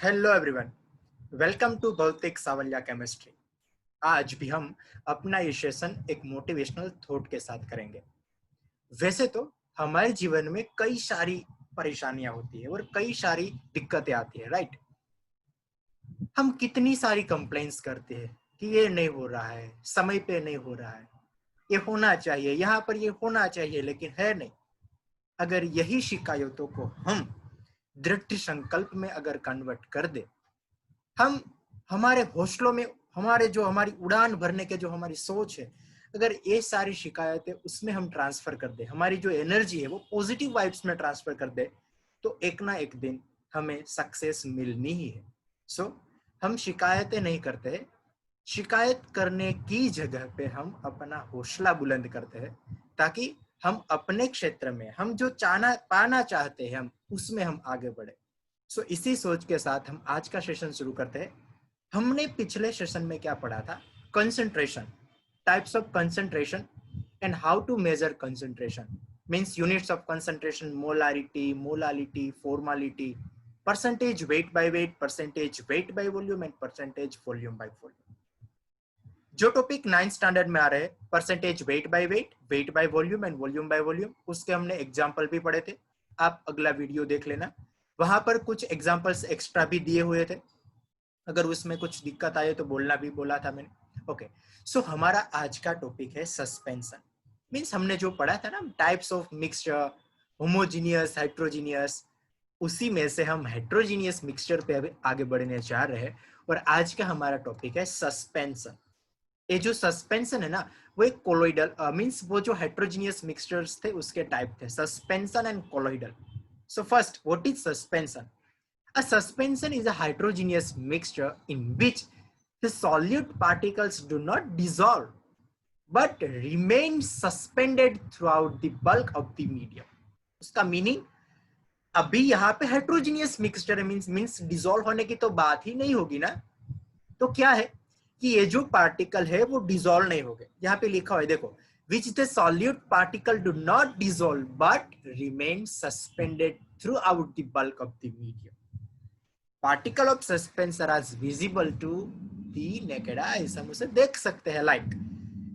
Hello everyone, welcome to भौतिक Savaliya chemistry. आज भी हम अपना ये सेशन एक मोटिवेशनल थॉट के साथ करेंगे। वैसे तो हमारे जीवन में कई सारी परेशानियां होती है और कई सारी दिक्कतें आती है, राइट। हम कितनी सारी कंप्लेंट्स करते हैं कि ये नहीं हो रहा है, समय पे नहीं हो रहा है, ये होना चाहिए, यहाँ पर ये होना चाहिए, लेकिन है नहीं। अगर यही शिकायतों को हम दृढ़ संकल्प में अगर कन्वर्ट कर दे, हम हमारे हौसलों में हमारी उड़ान भरने के जो हमारी सोच है, अगर ये सारी शिकायतें उसमें हम ट्रांसफर कर दे, हमारी जो एनर्जी है वो पॉजिटिव वाइब्स में ट्रांसफर कर दे, तो एक ना एक दिन हमें सक्सेस मिलनी ही है। सो हम शिकायतें नहीं करते, शिकायत करने की जगह पे हम अपना हौसला बुलंद करते हैं, ताकि हम अपने क्षेत्र में हम जो पाना चाहते हैं हम उसमें हम आगे बढ़े। सो इसी सोच के साथ हम आज का सेशन शुरू करते हैं। हमने पिछले सेशन में क्या पढ़ा था? Concentration, types of concentration and how to measure concentration, means units of concentration, molality, formality, percentage weight by weight, percentage weight by volume and percentage volume by volume. जो टॉपिक 9th स्टैंडर्ड में आ रहे हैं, percentage weight by weight, weight by volume and volume by volume, उसके हमने example भी पढ़े थे। आप अगला वीडियो देख लेना, वहां पर कुछ एग्जाम्पल्स एक्स्ट्रा भी दिए हुए थे। अगर उसमें कुछ दिक्कत आए तो बोला था मैंने। ओके, सो हमारा आज का टॉपिक है सस्पेंशन। मीन्स हमने जो पढ़ा था ना, types of mixture, homogeneous, heterogeneous, उसी में से हम हेट्रोजीनियस मिक्सचर पे अभी आगे बढ़ने जा रहे हैं। और आज का हमारा टॉपिक है सस्पेंशन। ये जो सस्पेंशन है ना, वो एक कोलोइडल मींस वो जो हेट्रोजीनियस मिक्सचर्स थे उसके टाइप थे, suspension and colloidal. So first, what is suspension? A suspension is a heterogeneous mixture in which the solute particles do not dissolve but remain suspended throughout the bulk of the medium. उसका meaning, अभी यहाँ पे heterogeneous mixture है, means dissolve होने की तो बात ही नहीं होगी ना। तो क्या है कि ये जो पार्टिकल है वो डिसॉल्व नहीं हो गए। यहाँ पे लिखा हुआ है, देखो, which the solute particle do not dissolve but remain suspended throughout the bulk of the medium. Particle of suspension are visible to the naked eyes, हम उसे देख सकते हैं। लाइक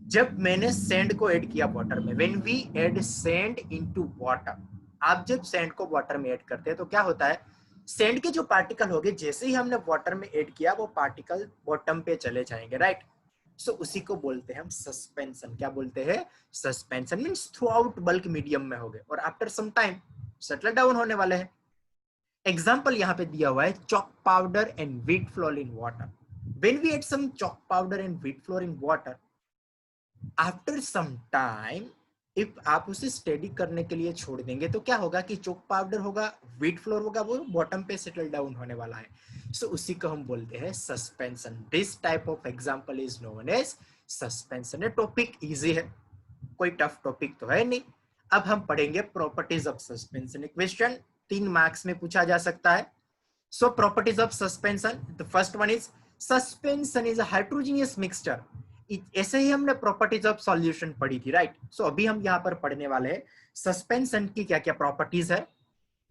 जब मैंने सैंड को ऐड किया वाटर में, when we add sand into water, आप जब सैंड को वाटर में ऐड करते हैं तो क्या होता है, सैंड के जो पार्टिकल हो गए, जैसे ही हमने वाटर में ऐड किया वो पार्टिकल बॉटम पे चले जाएंगे, राइट। सो उसी को बोलते हैं हम सस्पेंशन। क्या बोलते हैं? Suspension. Means throughout bulk medium में हो गए और after some time settle down होने वाले हैं। एग्जाम्पल यहाँ पे दिया हुआ है, chalk powder and wheat flour in water. When we add some chalk powder and wheat flour in water, after some time, if आप उसे स्टेडी करने के लिए छोड़ देंगे तो क्या होगा कि चॉक पाउडर होगा, व्हीट फ्लोर होगा, वो बॉटम पे सेटल डाउन होने वाला है। सो उसी को हम बोलते हैं suspension. This type of example is known as suspension. ये टॉपिक इजी है, कोई टफ टॉपिक तो है नहीं। अब हम पढ़ेंगे properties of suspension. Question 3 marks में पूछा जा सकता है। So properties of suspension, the first one is suspension is a heterogeneous mixture. ऐसे ही हमने प्रॉपर्टीज ऑफ सॉल्यूशन पढ़ी थी, राइट। सो अभी हम यहाँ पर पढ़ने वाले हैं सस्पेंशन की क्या क्या प्रॉपर्टीज है।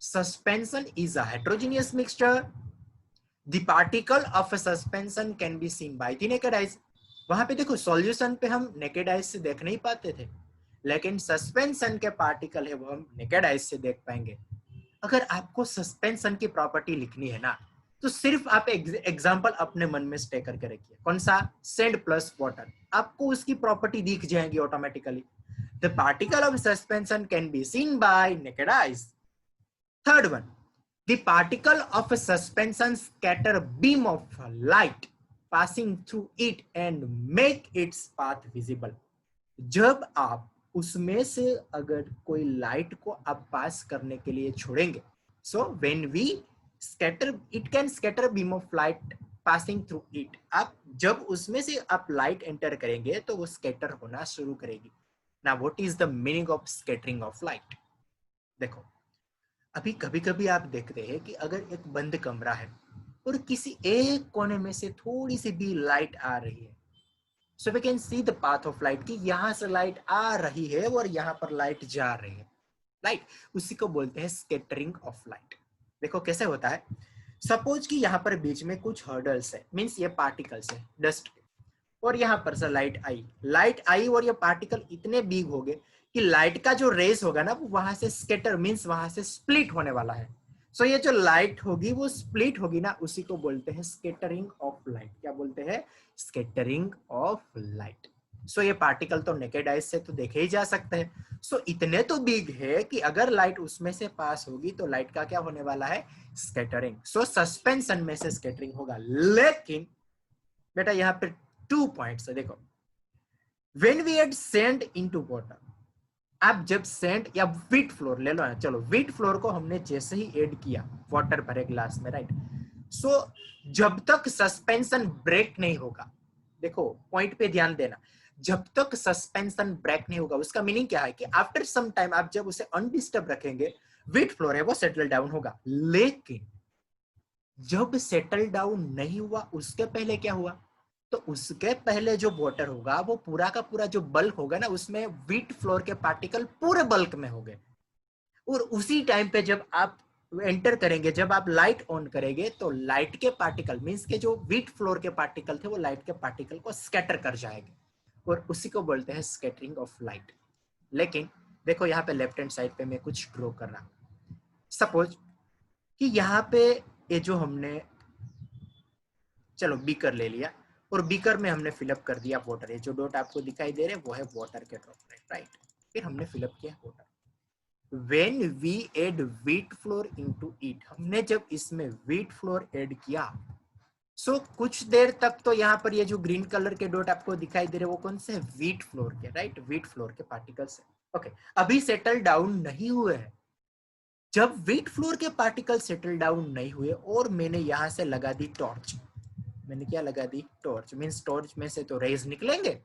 Suspension is a heterogeneous mixture, the particle of a suspension can be seen by the naked eyes. वहां पे देखो, सॉल्यूशन पे हम नेकेड आइज से देख नहीं पाते थे, लेकिन सस्पेंशन के पार्टिकल है वो हम नेकेड आइज से देख पाएंगे। अगर आपको सस्पेंशन की प्रॉपर्टी लिखनी है ना, तो सिर्फ आप एग्जांपल अपने मन में स्टे करके रखिए। कौन सा? सैंड प्लस वाटर, आपको उसकी प्रॉपर्टी दिख जाएगी automatically. The particle of suspension can be seen bye naked eyes. Third one, the particle of suspension scatter beam of light passing through it and make its path visible. जब आप उसमें से अगर कोई लाइट को आप पास करने के लिए छोड़ेंगे, so when we scatter, it can scatter beam of light passing through it. आप जब उसमें से आप लाइट एंटर करेंगे तो वो स्कैटर होना शुरू करेगी। ना what is the meaning of scattering of light? देखो, अभी कभी कभी आप देखते हैं कि अगर एक बंद कमरा है और किसी एक कोने में से थोड़ी सी भी लाइट आ रही है, so we can see the path of light कि यहाँ से लाइट आ रही है और यहाँ पर लाइट जा रही है, राइट। उसी को बोलते हैं स्कैटरिंग ऑफ लाइट। देखो कैसे होता है, सपोज कि यहाँ पर बीच में कुछ हर्डल्स है, मीन्स ये पार्टिकल्स है डस्ट के, और यहाँ पर से लाइट आई और ये पार्टिकल इतने बिग हो गए कि लाइट का जो रेस होगा ना वो वहां से स्कैटर मीन्स वहां से स्प्लिट होने वाला है। सो ये जो लाइट होगी वो स्प्लिट होगी ना, उसी को बोलते हैं स्कैटरिंग ऑफ लाइट। क्या बोलते हैं? Scattering of light. सो ये पार्टिकल तो नेकेड आइज से तो देखे ही जा सकते हैं। सो इतने तो बिग है कि अगर लाइट उसमें से पास होगी तो लाइट का क्या होने वाला है? स्कैटरिंग। सो सस्पेंशन में से स्कैटरिंग होगा। लेकिन बेटा यहाँ पे 2 पॉइंट्स है, देखो। When we add sand into water, आप जब सैंड या व्हीट फ्लोर ले लो ना, चलो व्हीट फ्लोर को हमने जैसे ही ऐड किया वाटर भरे ग्लास में, राइट। सो जब तक सस्पेंशन ब्रेक नहीं होगा, देखो पॉइंट पे ध्यान देना, जब तक सस्पेंशन ब्रेक नहीं होगा, उसका मीनिंग क्या है कि आफ्टर सम टाइम आप जब उसे अनडिस्टर्ब रखेंगे, व्हीट फ्लोर है वो सेटल डाउन होगा। लेकिन जब सेटल डाउन नहीं हुआ उसके पहले क्या हुआ? तो उसके पहले जो वाटर होगा वो पूरा का पूरा जो बल्क होगा ना, उसमें व्हीट फ्लोर के पार्टिकल पूरे बल्क में हो गए। और उसी टाइम पे जब आप एंटर करेंगे, जब आप लाइट ऑन करेंगे, तो लाइट के पार्टिकल मींस के जो व्हीट फ्लोर के पार्टिकल थे वो लाइट के पार्टिकल को स्कैटर कर जाएंगे, और उसी को बोलते हैं स्कैटरिंग ऑफ लाइट। लेकिन देखो यहाँ पे लेफ्ट हैंड साइड पे मैं कुछ ड्रॉ कर रहा हूं। सपोज कि यहाँ पे ये जो हमने, चलो बीकर ले लिया, और बीकर में हमने फिलअप कर दिया वाटर। ये जो डॉट आपको दिखाई दे रहे हैं वो है वाटर के ड्रॉपलेट, राइट। फिर हमने फिलअप किया water. When we add wheat flour into it, हमने जब इसमें wheat flour ऐड किया, सो कुछ देर तक तो यहाँ पर ये जो ग्रीन कलर के डॉट आपको दिखाई दे रहे हैं वो कौन से है? व्हीट फ्लोर के, राइट। व्हीट फ्लोर के पार्टिकल्स है। ओके, अभी सेटल डाउन नहीं हुए हैं। जब व्हीट फ्लोर के पार्टिकल सेटल डाउन नहीं हुए और मैंने यहाँ से लगा दी टॉर्च, मैंने क्या लगा दी? टॉर्च। मींस टॉर्च में से तो रेज निकलेंगे,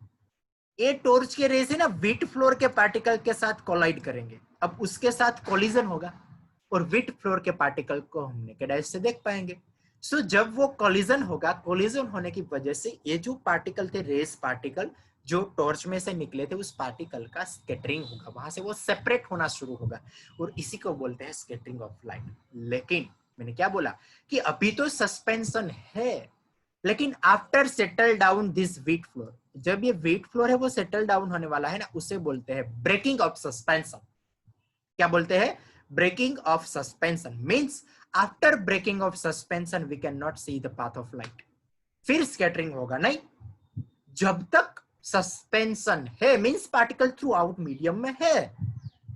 ये टॉर्च के रेज है ना व्हीट फ्लोर के पार्टिकल के साथ कोलाइड करेंगे। अब उसके साथ कोलिजन होगा और व्हीट फ्लोर के पार्टिकल को हम नेकेड आइज से देख पाएंगे। सो जब वो कोलिजन होगा, कोलिजन होने की वजह से ये जो पार्टिकल थे, रेस पार्टिकल जो टॉर्च में से निकले थे, उस पार्टिकल का स्कैटरिंग होगा, वहां से वो सेपरेट होना शुरू होगा, और इसी को बोलते हैं स्कैटरिंग ऑफ लाइट। लेकिन मैंने क्या बोला कि अभी तो सस्पेंशन है, लेकिन after settle down this wheat flour, जब ये व्हीट फ्लोर है वो सेटल डाउन होने वाला है ना, उसे बोलते हैं ब्रेकिंग ऑफ सस्पेंशन। क्या बोलते हैं? Breaking of suspension. Means after breaking of suspension we can not see the path of light. फिर स्कैटरिंग होगा नहीं। जब तक सस्पेंशन है, means particle throughout medium में है,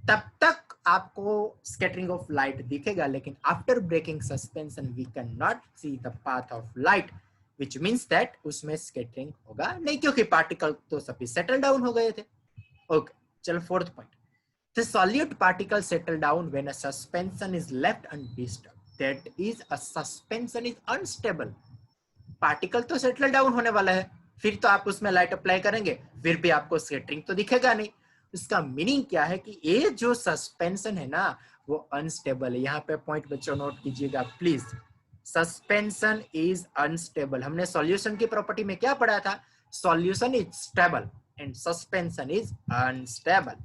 तब तक आपको स्कैटरिंग ऑफ लाइट दिखेगा। लेकिन after breaking suspension we can not see the path of light, which means that उसमें स्कैटरिंग होगा नहीं, क्योंकि पार्टिकल तो सभी सेटल डाउन हो गए थे। ओके, चलो fourth point. The solute particle settle down when a suspension is left undisturbed. That is, a suspension is unstable. Particle तो सेटल डाउन होने वाला है, फिर तो आप उसमें लाइट अप्लाई करेंगे, फिर भी आपको स्कैटरिंग तो दिखेगा नहीं। इसका मीनिंग क्या है कि ये जो सस्पेंशन है ना वो अनस्टेबल है। यहाँ पे पॉइंट बच्चों नोट कीजिएगा प्लीज। Suspension is unstable. हमने सॉल्यूशन की प्रॉपर्टी में क्या पढ़ा था? Solution is stable and suspension is unstable.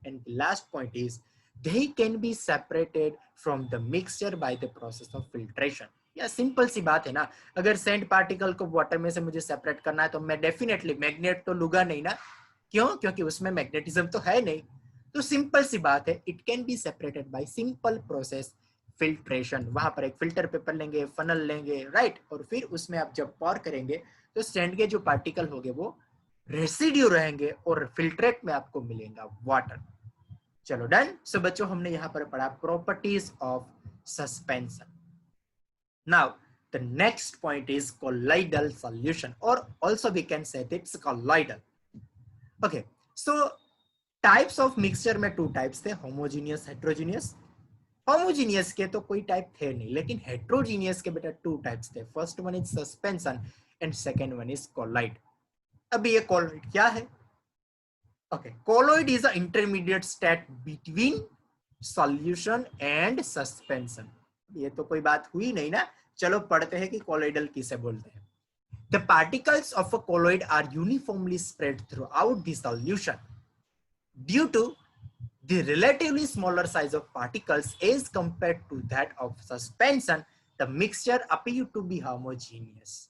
And last point is they can be separated from the mixture by the process of filtration। या simple सी बात है ना, अगर सैंड पार्टिकल को वाटर में से मुझे सेपरेट करना है तो मैं डेफिनेटली मैग्नेट तो लूंगा नहीं ना। क्यों? क्योंकि उसमें मैग्नेटिज्म तो है नहीं। तो सिंपल सी बात है, it can be separated by simple process filtration. वहां पर एक फिल्टर पेपर लेंगे, फनल लेंगे, राइट, और फिर उसमें आप जब पॉर करेंगे तो सैंड के जो पार्टिकल होंगे वो रेसिड्यू रहेंगे और फिल्ट्रेट में आपको मिलेगा वाटर। चलो डन। सो बच्चों हमने यहां पर पढ़ा properties of suspension. Now the next point is colloidal solution, और also we can say it's colloidal. Okay, so types of mixture में 2 टाइप्स थे, होमोजीनियस, हेट्रोजीनियस। होमोजीनियस के तो कोई टाइप थे नहीं, लेकिन हेट्रोजीनियस के बेटा 2 टाइप्स थे। First one is suspension and second one is colloid. अभी ये कोलाइड क्या है? Okay, colloid is an intermediate state between solution and suspension। ये तो कोई बात हुई नहीं ना। चलो पढ़ते हैं कि colloidal किसे बोलते हैं। The particles of a colloid are uniformly spread throughout the solution due to the relatively smaller size of particles as compared to that of suspension. The mixture appear to be homogeneous.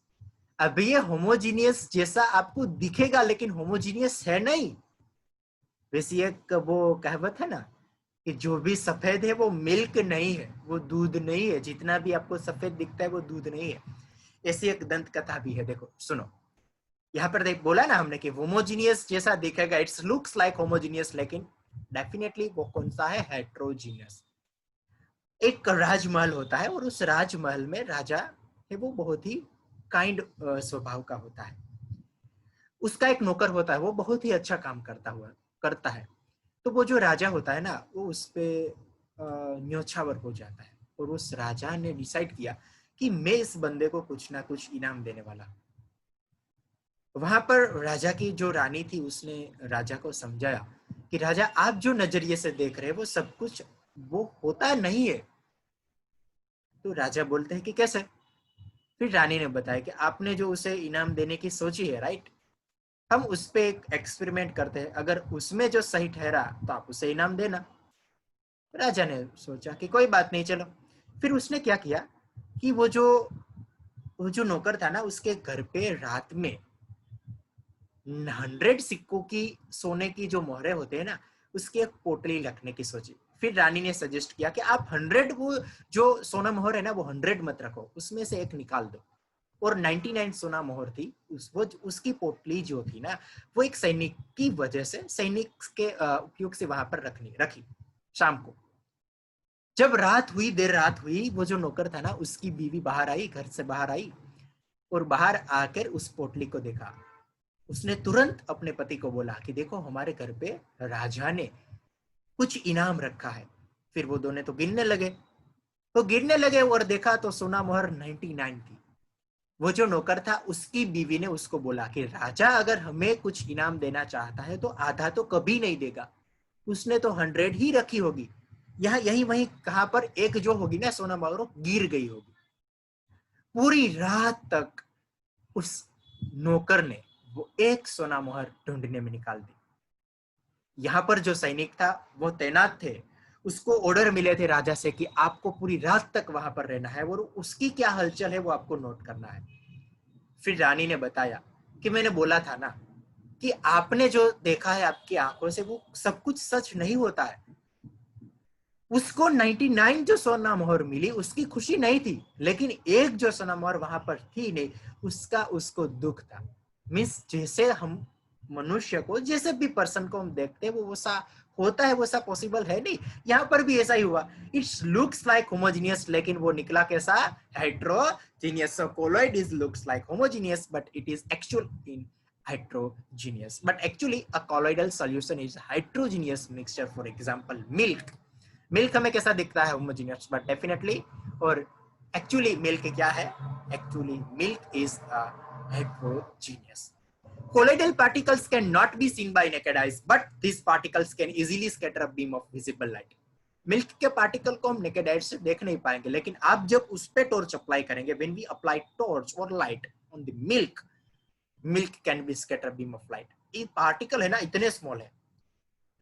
अब ये homogeneous जैसा आपको दिखेगा लेकिन homogeneous है नहीं। वैसे एक वो कहावत है ना कि जो भी सफेद है वो मिल्क नहीं है, वो दूध नहीं है, जितना भी आपको सफेद दिखता है वो दूध नहीं है। ऐसी एक दंत कथा भी है, देखो सुनो। यहाँ पर देख बोला ना हमने कि होमोजीनियस जैसा दिखेगा, इट्स लुक्स लाइक होमोजीनियस, लेकिन डेफिनेटली वो कौन सा है, हेट्रोजीनियस। एक राजमहल होता है और उस राजमहल में राजा है वो बहुत ही काइंड स्वभाव का होता है। उसका एक नौकर होता है, वो बहुत ही अच्छा काम करता है। तो वो जो राजा होता है ना, वो उस पे न्योछावर हो जाता है और उस राजा ने डिसाइड किया कि मैं इस बंदे को कुछ ना कुछ इनाम देने वाला। वहां पर राजा की जो रानी थी उसने राजा को समझाया कि राजा आप जो नजरिए से देख रहे हैं वो सब कुछ वो होता नहीं है। तो राजा बोलते हैं कि कैसे? फिर रानी ने बताया कि आपने जो उसे इनाम देने की सोची है, राइट, हम उस पे एक एक्सपेरिमेंट करते हैं, अगर उसमें जो सही ठहरा तो आप उसे इनाम देना। राजा ने सोचा कि कोई बात नहीं, चलो। फिर उसने क्या किया कि वो जो नौकर था ना, उसके घर पे रात में 100 सिक्कों की सोने की जो मोहरे होते हैं ना, उसकी एक पोटली रखने की सोची। फिर रानी ने सजेस्ट किया कि आप 100 वो जो सोना मोहर है ना वो 100 मत रखो, उसमें से एक निकाल दो। और 99 सोना मोहर थी, उसकी पोटली जो थी ना, वो एक सैनिक की वजह से, सैनिक के उपयोग से वहां पर रखी। शाम को जब देर रात हुई, वो जो नौकर था ना उसकी बीवी बाहर आई, घर से बाहर आई और बाहर आकर उस पोटली को देखा। उसने तुरंत अपने पति को बोला कि देखो हमारे घर पे राजा ने कुछ इनाम रखा है। फिर वो दोनों तो गिरने लगे और देखा तो सोना मोहर 99 थी। वो जो नौकर था उसकी बीवी ने उसको बोला कि राजा अगर हमें कुछ इनाम देना चाहता है तो आधा तो कभी नहीं देगा, उसने तो 100 ही रखी होगी। यहाँ यही वही कहां पर एक जो होगी ना सोना मोहर गिर गई होगी। पूरी रात तक उस नौकर ने वो एक सोना मोहर ढूंढने में निकाल दी। यहाँ पर जो सैनिक था वो तैनात थे, उसको ऑर्डर मिले थे राजा से कि आपको पूरी रात तक वहां पर रहना है और उसकी क्या हलचल है वो आपको नोट करना है। फिर रानी ने बताया कि मैंने बोला था ना कि आपने जो देखा है आपकी आंखों से वो सब कुछ सच नहीं होता है। उसको 99 जो सोना मोहर मिली उसकी खुशी नहीं थी, लेकिन एक जो सोना मोहर वहां पर थी नहीं, उसका उसको दुख था। मीन्स जैसे हम मनुष्य को, जैसे भी पर्सन को हम देखते हैं वो सा होता है, वो सा पॉसिबल है नहीं। यहाँ पर भी ऐसा ही हुआ, इट्स लुक्स लाइक होमोजीनियस, लेकिन वो निकला कैसा, heterogeneous. So colloid is looks like homogeneous but it is actual in heterogeneous, but actually a colloidal solution is heterogeneous mixture. For example, milk हमें कैसा दिखता है, होमोजीनियस, बट डेफिनेटली और actually milk क्या है, actually milk is heterogeneous. Colloidal particles cannot be seen by naked eyes, but these particles can easily scatter a beam of visible light. Milk के particle को हम नेकेड आइज से देख नहीं पाएंगे, लेकिन आप जब उस पे टॉर्च अप्लाई करेंगे, when we apply torch or light on the milk can be scatter beam of light. ये पार्टिकल है ना इतने स्मॉल है,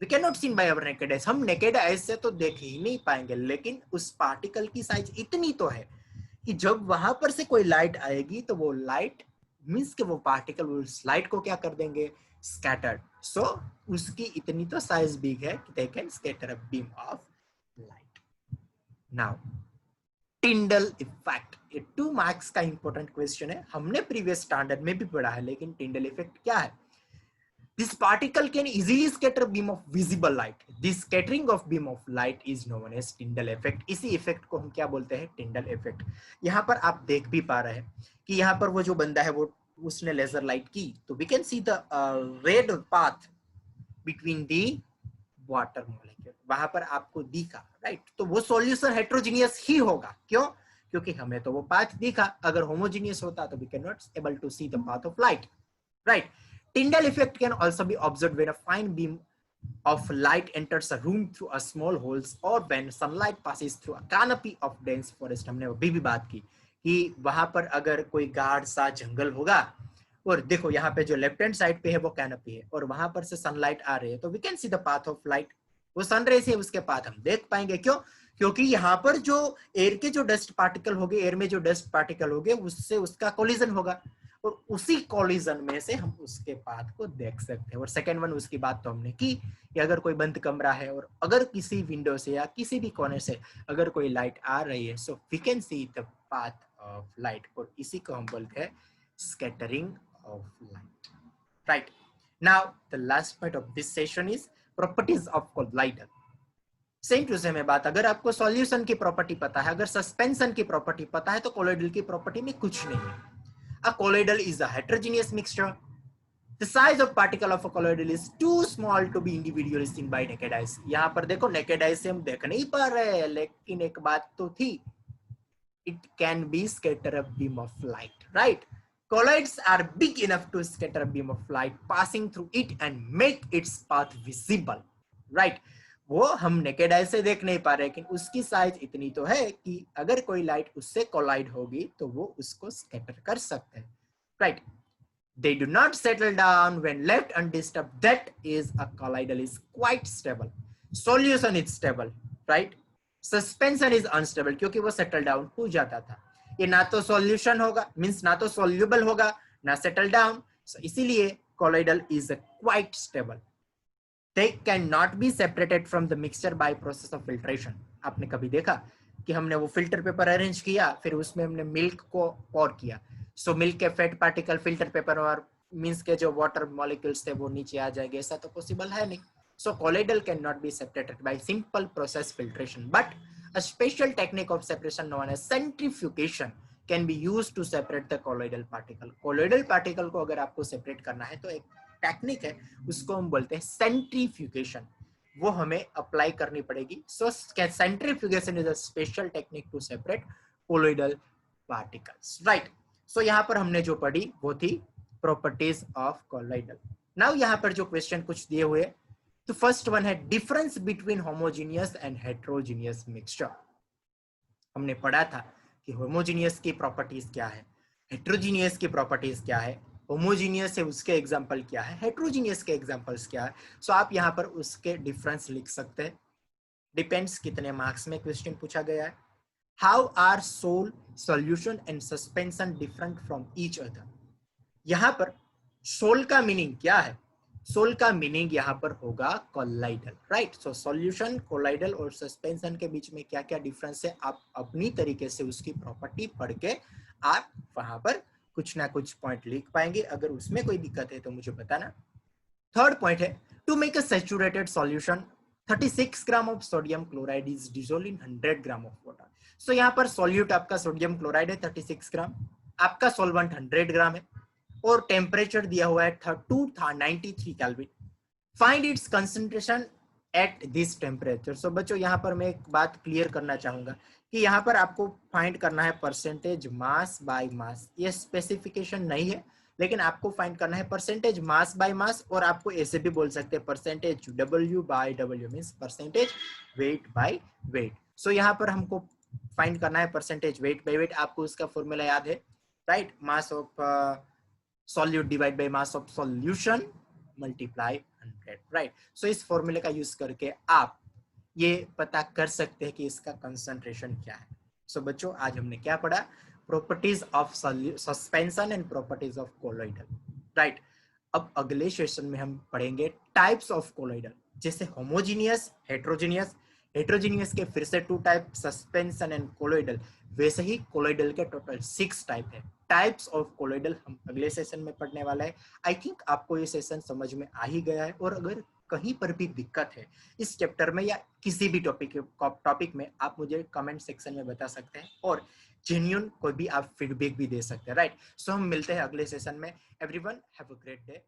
we cannot see by our naked eyes, हम naked eyes से तो देख ही नहीं पाएंगे, लेकिन उस पार्टिकल की साइज इतनी तो है कि जब वहां पर से कोई लाइट आएगी तो वो लाइट मीन्स के वो पार्टिकल उस लाइट को क्या कर देंगे, स्कैटर्ड। सो उसकी इतनी तो साइज बिग है कि they can scatter a beam of light. Now Tyndall effect, ये 2 मार्क्स का इंपॉर्टेंट क्वेश्चन है, हमने प्रीवियस स्टैंडर्ड में भी पढ़ा है, लेकिन टिंडल इफेक्ट क्या है? This particle can easily scatter beam of visible light. This scattering of beam of light is known as Tyndall effect. इसी इफेक्ट को हम क्या बोलते हैं, टिंडल इफेक्ट। यहाँ पर आप देख भी पा रहे हैं कि यहाँ पर वो जो बंदा है वो उसने लेजर लाइट की, तो we can see the red path between the water molecule, वहां पर आपको दिखा, राइट। तो वो सॉल्यूशन हेट्रोजीनियस ही होगा, क्यों? क्योंकि हमें तो वो पाथ दिखा, अगर होमोजीनियस होता तो we can not able to see the path of light, right. Tyndall effect can also be observed when a fine beam of light enters a room through a small holes or when sunlight passes through a canopy of dense forest. हमने अभी भी बात की कि वहां पर अगर कोई गाढ़ सा जंगल होगा और देखो यहाँ पे जो लेफ्ट हैंड साइड पे है वो कैनोपी है और वहां पर से सनलाइट आ रही है, तो we can see the path of light वो सनरे से उसके बाद हम देख पाएंगे। क्यों? क्योंकि यहाँ पर जो एयर के जो डस्ट पार्टिकल होंगे, एयर में जो डस्ट पार्टिकल होंगे, उससे उसका कोलिजन होगा और उसी कोलिजन में से हम उसके पाथ को देख सकते हैं। और सेकेंड वन, उसकी बात तो हमने की कि अगर कोई बंद कमरा है और अगर किसी विंडो से या किसी भी कोने से अगर कोई लाइट आ रही है, so we can see the path of light, और इसी को हम बोलते हैं scattering of light, right. Now the last point of this session is properties of colloid. Same to same है बात, अगर आपको सॉल्यूशन की प्रॉपर्टी पता है, अगर सस्पेंशन की प्रॉपर्टी पता है, तो कोलाइडल की प्रॉपर्टी में कुछ नहीं है। A colloidal is a heterogeneous mixture. The size of particle of a colloidal is too small to be individually seen by naked eyes. यहाँ पर देखो, naked eyes से हम देख नहीं पा रहे हैं, लेकिन एक बात तो थी, it can be scatter a beam of light, right? Colloids are big enough to scatter a beam of light passing through it and make its path visible, right? वो हम नेकेड आई से देख नहीं पा रहे, लेकिन उसकी साइज इतनी तो है कि अगर कोई लाइट उससे कोलाइड होगी तो वो उसको स्कैटर कर सकते हैं, right. They do not settle down when left undisturbed. That is, a colloidal is quite stable. Solution is stable, right? Suspension is unstable क्योंकि वो सेटल डाउन हो जाता था। ये ना तो सॉल्यूशन होगा, मींस ना तो सॉल्यूबल होगा, ना सेटल डाउन, इसीलिए colloidal is quite stable. They cannot be separated from the mixture by process of filtration. आपने कभी देखा कि हमने वो फिल्टर पेपर अरेंज किया, फिर उसमें हमने मिल्क को पोर किया, सो मिल्क के फैट पार्टिकल फिल्टर पेपर और मींस के जो वाटर मॉलिक्यूल्स थे वो नीचे आ जाएंगे, ऐसा तो पॉसिबल है नहीं। सो colloidal cannot be separated by simple process filtration, but a special technique of separation known as centrifugation can be used to separate the colloidal particle. colloidal particle को अगर आपको सेपरेट करना है तो एक टेक्निक है, उसको हम बोलते हैं सेंट्रीफ्यूगेशन, वो हमें अप्लाई करनी पड़ेगी। So centrifugation is a special technique to separate colloidal particles, right. So यहाँ पर हमने जो पढ़ी वो थी प्रॉपर्टीज ऑफ कोलोइडल। नाउ यहाँ पर जो क्वेश्चन कुछ दिए हुए, तो फर्स्ट वन है difference between homogeneous and heterogeneous mixture. हमने पढ़ा था कि होमोजीनियस की प्रॉपर्टीज क्या है, हेट्रोजीनियस की प्रॉपर्टीज क्या है, होमोजीनियस है उसके एग्जांपल क्या है, हेट्रोजीनियस के एग्जांपल्स क्या है। सो आप यहाँ पर उसके डिफरेंस लिख सकते हैं, डिपेंड्स कितने मार्क्स में क्वेश्चन पूछा गया है। How are sol, solution and suspension different from each other. यहाँ पर सोल का मीनिंग क्या है, सोल का मीनिंग यहाँ पर होगा colloidal, right. So solution, colloidal और सस्पेंशन के बीच में क्या क्या डिफरेंस है, आप अपनी तरीके से उसकी प्रॉपर्टी पढ़ के आप वहां पर कुछ ना कुछ पॉइंट लिख पाएंगे। अगर उसमें कोई दिक्कत है तो मुझे बताना। थर्ड पॉइंट है to make a saturated solution 36 gram of sodium chloride is dissolved in 100 gram of water. So यहाँ पर सॉल्यूट आपका सोडियम क्लोराइड है 36 ग्राम, आपका सॉल्वेंट 100 ग्राम है और टेम्परेचर दिया हुआ है 293 kelvin. Find its concentration at this temperature. So बच्चों यहाँ पर मैं एक बात क्लियर करना चाहूंगा कि यहाँ पर आपको फाइंड करना है परसेंटेज मास बाय मास, ये स्पेसिफिकेशन नहीं है, लेकिन आपको फाइंड करना है परसेंटेज मास बाय मास, और आपको ऐसे भी बोल सकते हैं percentage W by W, means percentage weight by weight. So यहाँ पर हमको फाइंड करना है परसेंटेज वेट बाय वेट। आपको उसका फॉर्मूला याद है, right, mass of solute divide by mass of solution multiply 100, right. So इस फॉर्मूले का यूज करके आप ये पता कर सकते हैं कि इसका कंसंट्रेशन क्या है। सो बच्चों आज हमने क्या पढ़ा, properties of suspension and properties of colloidal, right. अब अगले सेशन में हम पढ़ेंगे टाइप्स ऑफ कोलोइडल, जैसे होमोजीनियस, हेट्रोजीनियस, हेट्रोजीनियस के फिर से 2 टाइप, सस्पेंशन एंड कोलोइडल, वैसे ही कोलोइडल के टोटल 6 टाइप है। टाइप्स ऑफ कोलोइडल हम अगले सेशन में पढ़ने वाला है। आई थिंक आपको ये सेशन समझ में आ ही गया है, और अगर कहीं पर भी दिक्कत है इस चैप्टर में या किसी भी टॉपिक में, आप मुझे कमेंट सेक्शन में बता सकते हैं और जेन्युइन कोई भी आप फीडबैक भी दे सकते हैं, राइट। सो हम मिलते हैं अगले सेशन में। Everyone have a great day.